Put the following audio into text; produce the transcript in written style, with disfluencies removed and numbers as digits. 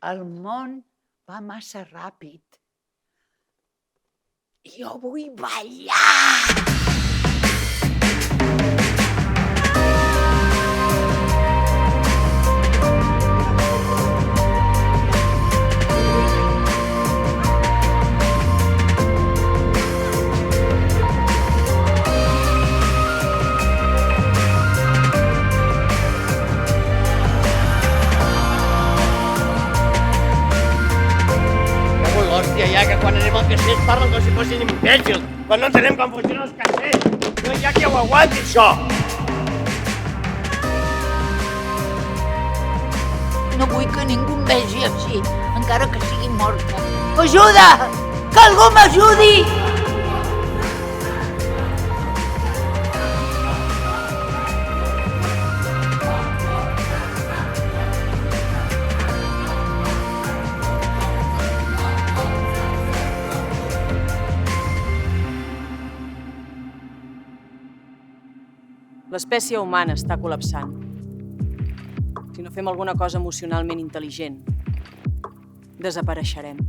El món va massa ràpid. Jo vull ballar! Hòstia, ja que quan anem al caixer parlen com si fossin imbècils, però no entenem com funcionen els caixers. No hi ha qui ho aguanti, això. No vull que ningú em vegi així, encara que sigui morta. Ajuda! Que algú m'ajudi! L'espècie humana està col·lapsant. Si no fem alguna cosa emocionalment intel·ligent, desapareixerem.